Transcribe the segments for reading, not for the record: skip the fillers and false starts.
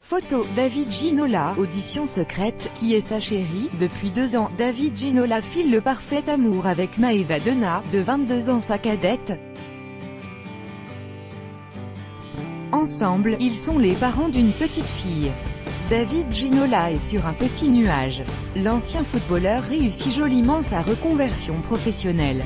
Photo, David Ginola, audition secrète, qui est sa chérie? Depuis 2 ans, David Ginola file le parfait amour avec Maeva Dena, de 22 ans sa cadette. Ensemble, ils sont les parents d'une petite fille. David Ginola est sur un petit nuage. L'ancien footballeur réussit joliment sa reconversion professionnelle.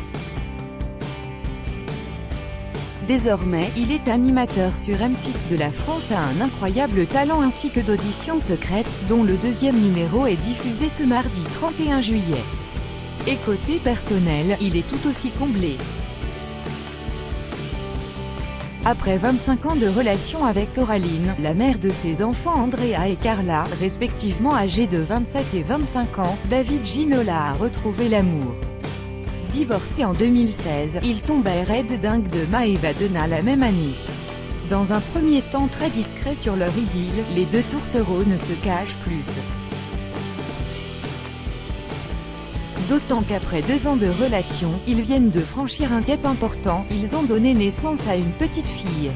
Désormais, il est animateur sur M6 de la France a un incroyable talent ainsi que d'auditions secrètes, dont le 2e numéro est diffusé ce mardi 31 juillet. Et côté personnel, il est tout aussi comblé. Après 25 ans de relation avec Coraline, la mère de ses enfants Andrea et Carla, respectivement âgés de 27 et 25 ans, David Ginola a retrouvé l'amour. Divorcé en 2016, il tombait raide dingue de Maeva Dena la même année. Dans un premier temps très discret sur leur idylle, les deux tourtereaux ne se cachent plus. D'autant qu'après 2 ans de relation, ils viennent de franchir un cap important, ils ont donné naissance à une petite fille.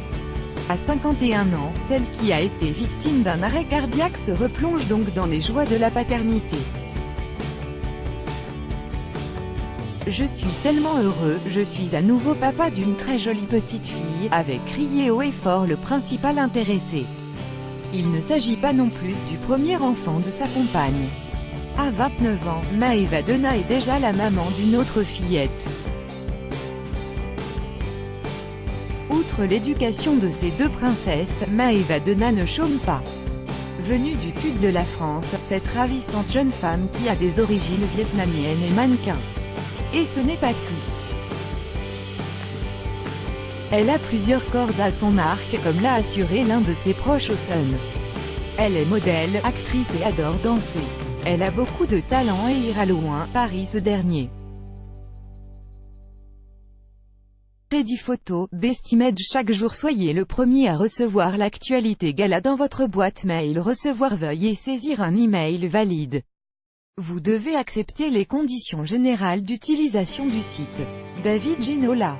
À 51 ans, celle qui a été victime d'un arrêt cardiaque se replonge donc dans les joies de la paternité. Je suis tellement heureux, je suis à nouveau papa d'une très jolie petite fille, avait crié haut et fort le principal intéressé. Il ne s'agit pas non plus du premier enfant de sa compagne. À 29 ans, Maeva Dena est déjà la maman d'une autre fillette. Outre l'éducation de ces 2 princesses, Maeva Dena ne chôme pas. Venue du sud de la France, cette ravissante jeune femme qui a des origines vietnamiennes est mannequin. Et ce n'est pas tout. Elle a plusieurs cordes à son arc, comme l'a assuré l'un de ses proches au Sun. Elle est modèle, actrice et adore danser. Elle a beaucoup de talent et ira loin, parie ce dernier. Ready Photo, Bestimage chaque jour soyez le premier à recevoir l'actualité gala dans votre boîte mail recevoir veuillez saisir un email valide. Vous devez accepter les conditions générales d'utilisation du site. David Ginola.